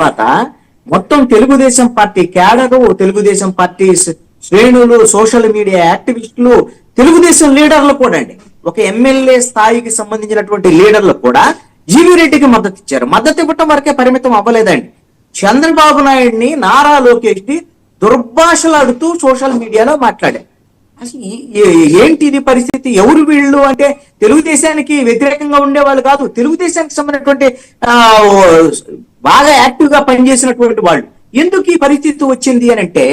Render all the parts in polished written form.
తర్వాత మొత్తం Telugu Desam party cadre, Telugu Desam party శ్రేణులు, సోషల్ మీడియా యాక్టివిస్టులు, తెలుగుదేశం లీడర్లు కూడా అండి, ఒక ఎమ్మెల్యే స్థాయికి సంబంధించినటువంటి లీడర్లు కూడా జీవీ రెడ్డికి మద్దతు ఇచ్చారు. మద్దతు ఇవ్వటం వరకే పరిమితం అవ్వలేదండి. చంద్రబాబు నాయుడిని, నారా లోకేష్ ని దుర్భాషలాడుతూ సోషల్ మీడియాలో మాట్లాడారు. అసలు ఏంటి ఇది పరిస్థితి? ఎవరు వీళ్ళు అంటే తెలుగుదేశానికి వ్యతిరేకంగా ఉండేవాళ్ళు కాదు, తెలుగుదేశానికి సంబంధించినటువంటి బాగా యాక్టివ్ గా పనిచేసినటువంటి వాళ్ళు. ఎందుకు ఈ పరిస్థితి వచ్చింది అని అంటే,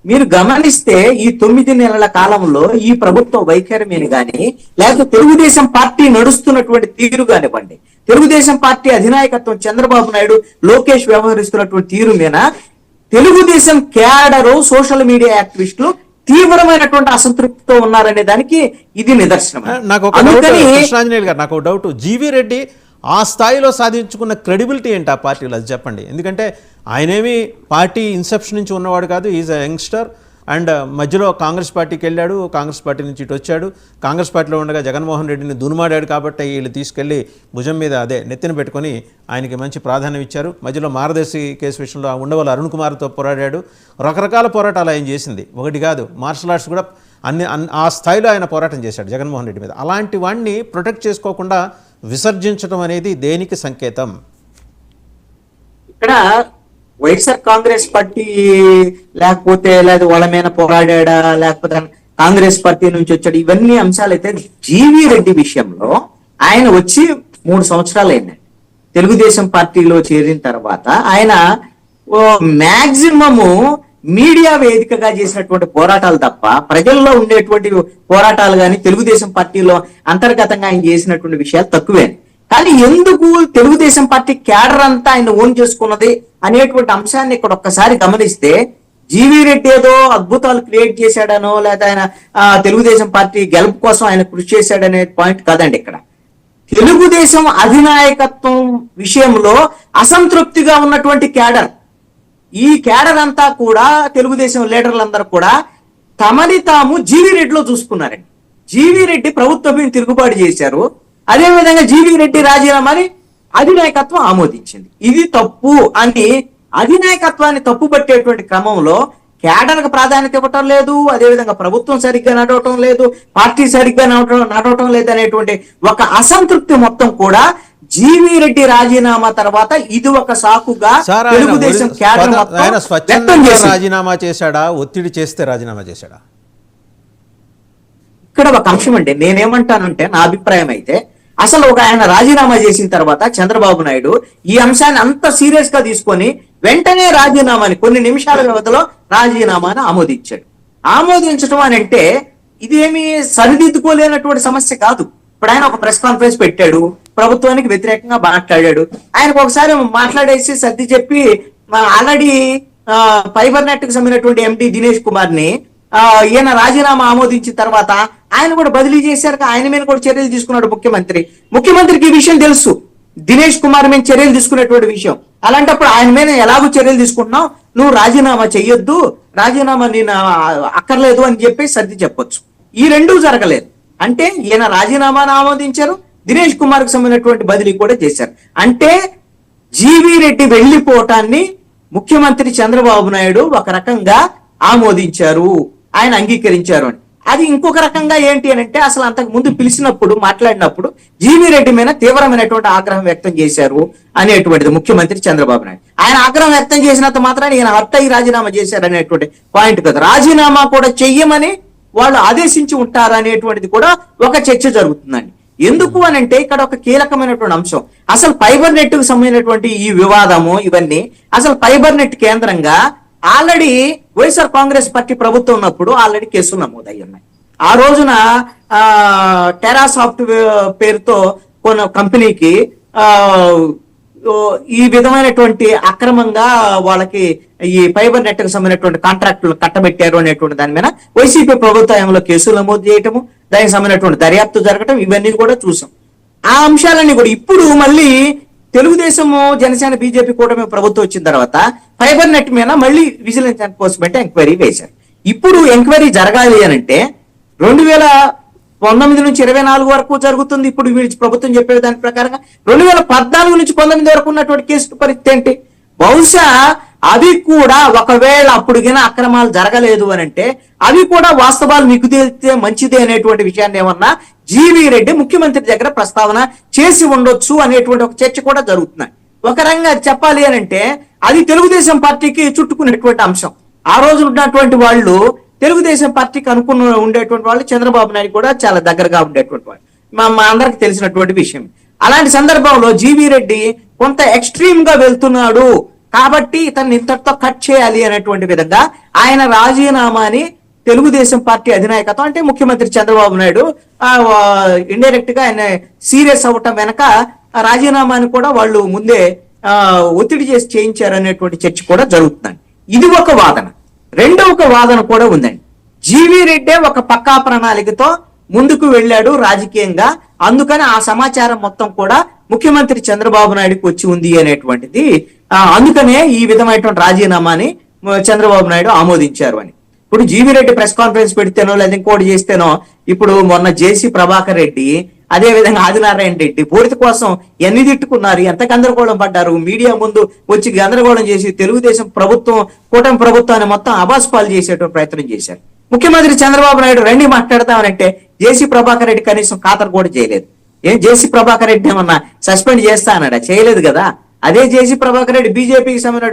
మీరు గమనిస్తే ఈ 9 నెలల కాలంలో ఈ ప్రభుత్వ వైఖరిని కానీ, లేకపోతే తెలుగుదేశం పార్టీ నడుస్తున్నటువంటి తీరు కానివ్వండి, తెలుగుదేశం పార్టీ అధినాయకత్వం చంద్రబాబు నాయుడు, లోకేష్ వ్యవహరిస్తున్నటువంటి తీరు మీద తెలుగుదేశం క్యాడరు, సోషల్ మీడియా యాక్టివిస్టులు తీవ్రమైనటువంటి అసంతృప్తితో ఉన్నారనే దానికి ఇది నిదర్శనం. నాకు ఒక డౌట్, జీవీ రెడ్డి ఆ స్థాయిలో సాధించుకున్న క్రెడిబిలిటీ ఏంటి ఆ పార్టీలో, అది చెప్పండి. ఎందుకంటే ఆయనేమి పార్టీ ఇన్సెప్షన్ నుంచి ఉన్నవాడు కాదు, ఈజ్ అ యంగ్స్టర్. అండ్ మధ్యలో కాంగ్రెస్ పార్టీకి వెళ్ళాడు, కాంగ్రెస్ పార్టీ నుంచి ఇటు వచ్చాడు. కాంగ్రెస్ పార్టీలో ఉండగా జగన్మోహన్ రెడ్డిని దునుమాడాడు కాబట్టి వీళ్ళు తీసుకెళ్లి భుజం మీద నెత్తిన పెట్టుకొని ఆయనకి మంచి ప్రాధాన్యం ఇచ్చారు. మధ్యలో మారదేశి కేసు విషయంలో ఉండవల్లి అరుణ్ కుమార్తో పోరాడాడు. రకరకాల పోరాటాలు ఆయన చేసింది, ఒకటి కాదు. మార్షల్ ఆర్ట్స్ కూడా ఆ స్థాయిలో ఆయన పోరాటం చేశాడు జగన్మోహన్ రెడ్డి మీద. అలాంటి వాడిని ప్రొటెక్ట్ చేసుకోకుండా విసర్జించడం అనేది దేనికి సంకేతం? ఇక్కడ వైఎస్ఆర్ కాంగ్రెస్ పార్టీ లేకపోతే లేదా వాళ్ళ మీద పోరాడా, లేకపోతే కాంగ్రెస్ పార్టీ నుంచి వచ్చాడు, ఇవన్నీ అంశాలు అయితే జీవీ రెడ్డి విషయంలో ఆయన వచ్చి 3 సంవత్సరాలు అయిందండి. తెలుగుదేశం పార్టీలో చేరిన తర్వాత ఆయన మ్యాక్సిమము మీడియా వేదికగా చేసినటువంటి పోరాటాలు తప్ప ప్రజల్లో ఉండేటువంటి పోరాటాలు కానీ, తెలుగుదేశం పార్టీలో అంతర్గతంగా ఆయన చేసినటువంటి విషయాలు తక్కువే. కానీ ఎందుకు తెలుగుదేశం పార్టీ క్యాడర్ అంతా ఆయన ఓన్ చేసుకున్నది అనేటువంటి అంశాన్ని ఇక్కడ ఒక్కసారి గమనిస్తే, జీవీ రెడ్డి ఏదో అద్భుతాలు క్రియేట్ చేశాడనో, లేదా ఆయన తెలుగుదేశం పార్టీ గెలుపు కోసం ఆయన కృషి చేశాడనే పాయింట్ కాదండి. ఇక్కడ తెలుగుదేశం అధినాయకత్వం విషయంలో అసంతృప్తిగా ఉన్నటువంటి క్యాడర్, ఈ క్యాడర్ అంతా కూడా తెలుగుదేశం లీడర్లందరూ కూడా తమని తాము జీవీ రెడ్డిలో చూసుకున్నారండి. జీవీ రెడ్డి ప్రభుత్వం తిరుగుబాటు చేశారు, అదేవిధంగా జీవీ రెడ్డి రాజీనామాని అధినాయకత్వం ఆమోదించింది. ఇది తప్పు అని అధినాయకత్వాన్ని తప్పు పట్టేటువంటి క్రమంలో క్యాడర్కు ప్రాధాన్యత ఇవ్వటం లేదు, అదేవిధంగా ప్రభుత్వం సరిగ్గా నడవటం లేదు, పార్టీ సరిగ్గా నడవటం లేదు అనేటువంటి ఒక అసంతృప్తి మొత్తం కూడా జీవీ రెడ్డి రాజీనామా తర్వాత ఇది ఒక సాకుగా తెలుగుదేశం క్యాడర్ మొత్తం రాజీనామా చేశాడా, ఒత్తిడి చేస్తే రాజీనామా చేశాడా? ఇక్కడ ఒక అంశం అండి, నేనేమంటానంటే నా అభిప్రాయం అయితే, అసలు ఆయన రాజీనామా చేసిన తర్వాత చంద్రబాబు నాయుడు ఈ అంశాన్ని అంత సీరియస్ గా తీసుకొని వెంటనే రాజీనామాని కొన్ని నిమిషాల వ్యవధిలో రాజీనామాని ఆమోదించాడు. ఆమోదించడం అని అంటే ఇదేమి సరిదిద్దుకోలేనటువంటి సమస్య కాదు. ఇప్పుడు ఆయన ఒక ప్రెస్ కాన్ఫరెన్స్ పెట్టాడు, ప్రభుత్వానికి వ్యతిరేకంగా మాట్లాడాడు. ఆయనకు ఒకసారి మాట్లాడేసి సర్ది చెప్పి ఆల్రెడీ ఫైబర్ నెట్ కి సంబంధించినటువంటి ఎండి దినేష్ కుమార్ ని ఈయన రాజీనామా ఆమోదించిన తర్వాత ఆయన కూడా బదిలీ చేశారు, ఆయన మీద కూడా చర్యలు తీసుకున్నాడు ముఖ్యమంత్రికి ఈ విషయం తెలుసు, దినేష్ కుమార్ మీద చర్యలు తీసుకునేటువంటి విషయం. అలాంటప్పుడు ఆయన మీద ఎలాగో చర్యలు తీసుకుంటున్నావు, నువ్వు రాజీనామా చెయ్యొద్దు, రాజీనామా నేను అక్కర్లేదు అని చెప్పి సర్ది చెప్పొచ్చు. ఈ రెండూ జరగలేదు. అంటే ఈయన రాజీనామాను ఆమోదించారు, దినేష్ కుమార్ కు సంబంధించినటువంటి బదిలీ కూడా చేశారు. అంటే జీవీ రెడ్డి వెళ్లిపోవటాన్ని ముఖ్యమంత్రి చంద్రబాబు నాయుడు ఒక రకంగా ఆమోదించారు, ఆయన అంగీకరించారు అని. అది ఇంకొక రకంగా ఏంటి అని అంటే, అసలు అంతకు ముందు పిలిచినప్పుడు మాట్లాడినప్పుడు జీవీ రెడ్డి మీద తీవ్రమైనటువంటి ఆగ్రహం వ్యక్తం చేశారు అనేటువంటిది ముఖ్యమంత్రి చంద్రబాబు నాయుడు. ఆయన ఆగ్రహం వ్యక్తం చేసినంత మాత్రాన్ని ఈయన హర్ట్ అయ్యి రాజీనామా చేశారు అనేటువంటి పాయింట్ కదా. రాజీనామా కూడా చెయ్యమని వాళ్ళు ఆదేశించి ఉంటారు అనేటువంటిది కూడా ఒక చర్చ జరుగుతుందండి. ఎందుకు అని అంటే ఇక్కడ ఒక కీలకమైనటువంటి అంశం, అసలు ఫైబర్ నెట్ కు సంబంధించినటువంటి ఈ వివాదము ఇవన్నీ అసలు ఫైబర్ నెట్ కేంద్రంగా ఆల్రెడీ వైఎస్ఆర్ కాంగ్రెస్ పార్టీ ప్రభుత్వం ఉన్నప్పుడు ఆల్రెడీ కేసులు నమోదయ్యి ఉన్నాయి. ఆ రోజున టెరా సాఫ్ట్వేర్ పేరుతో కొన్ని కంపెనీకి ఈ విధమైనటువంటి అక్రమంగా వాళ్ళకి ఈ ఫైబర్ నెట్ కు సంబంధించినటువంటి కాంట్రాక్టులు కట్టబెట్టారు అనేటువంటి దాని మీద వైసీపీ ప్రభుత్వంలో కేసులు నమోదు చేయటము, దానికి సంబంధించినటువంటి దర్యాప్తు జరగటం, ఇవన్నీ కూడా చూసాం. ఆ అంశాలన్నీ కూడా ఇప్పుడు మళ్ళీ తెలుగుదేశము, జనసేన, బీజేపీ కూటమి ప్రభుత్వం వచ్చిన తర్వాత ఫైబర్ నెట్ మీద మళ్ళీ విజిలెన్స్ ఎన్ఫోర్స్మెంట్ ఎంక్వైరీ వేశారు. ఇప్పుడు ఎంక్వైరీ జరగాలి అని అంటే 2019 నుంచి 24 వరకు జరుగుతుంది. ఇప్పుడు వీళ్ళు ప్రభుత్వం చెప్పే దాని ప్రకారంగా 2014 నుంచి 19 వరకు ఉన్నటువంటి కేసు పరిస్థితి ఏంటి? బహుశా అవి కూడా ఒకవేళ అప్పుడుగిన అక్రమాలు జరగలేదు అని అంటే అవి కూడా వాస్తవాలు మీకు తెలిస్తే మంచిదే అనేటువంటి విషయాన్ని ఏమన్నా జీవీ రెడ్డి ముఖ్యమంత్రి దగ్గర ప్రస్తావన చేసి ఉండొచ్చు అనేటువంటి ఒక చర్చ కూడా జరుగుతున్నాయి. ఒక రకంగా చెప్పాలి అని అంటే అది తెలుగుదేశం పార్టీకి చుట్టుకునేటువంటి అంశం. ఆ రోజు ఉన్నటువంటి వాళ్ళు తెలుగుదేశం పార్టీకి అనుకున్న ఉండేటువంటి వాళ్ళు చంద్రబాబు నాయుడు కూడా చాలా దగ్గరగా ఉండేటువంటి వాళ్ళు మా అందరికి తెలిసినటువంటి విషయం. అలాంటి సందర్భంలో జీవీ రెడ్డి కొంత ఎక్స్ట్రీమ్ గా వెళ్తున్నాడు కాబట్టి ఇతన్ని ఇంతటితో కట్ చేయాలి అనేటువంటి విధంగా ఆయన రాజీనామాని తెలుగుదేశం పార్టీ అధినాయకత్వం అంటే ముఖ్యమంత్రి చంద్రబాబు నాయుడు ఇండైరెక్ట్ గా ఆయన సీరియస్ అవ్వటం వెనక రాజీనామాని కూడా వాళ్ళు ముందే ఒత్తిడి చేసి చేయించారు అనేటువంటి చర్చ కూడా జరుగుతుంది. ఇది ఒక వాదన. రెండవ వాదన కూడా ఉందండి. జీవీ రెడ్డే ఒక పక్కా ప్రణాళికతో ముందుకు వెళ్ళాడు రాజకీయంగా, అందుకని ఆ సమాచారం మొత్తం కూడా ముఖ్యమంత్రి చంద్రబాబు నాయుడుకి వచ్చి ఉంది అనేటువంటిది, అందుకనే ఈ విధమైనటువంటి రాజీనామాని చంద్రబాబు నాయుడు ఆమోదించారు అని. ఇప్పుడు జీవీ రెడ్డి ప్రెస్ కాన్ఫరెన్స్ పెడితేనో లేదా ఇంకోటి చేస్తేనో, ఇప్పుడు మొన్న జేసీ ప్రభాకర్ రెడ్డి అదే విధంగా ఆదినారాయణ రెడ్డి పూర్తి కోసం ఎన్ని తిట్టుకున్నారు, ఎంత గందరగోళం పడ్డారు, మీడియా ముందు వచ్చి గందరగోళం చేసి తెలుగుదేశం ప్రభుత్వం కూటమి ప్రభుత్వాన్ని మొత్తం అబాస్పాలు చేసేటువంటి ప్రయత్నం చేశారు. ముఖ్యమంత్రి చంద్రబాబు నాయుడు రండి మాట్లాడతామనంటే జేసీ ప్రభాకర్ రెడ్డి కనీసం ఖాతరు కూడా చేయలేదు. ఏం జేసీ ప్రభాకర్ రెడ్డి ఏమన్నా సస్పెండ్ చేస్తా అన్నాడా? చేయలేదు కదా. అదే జేసీ ప్రభాకర్ రెడ్డి బీజేపీకి సంబంధించిన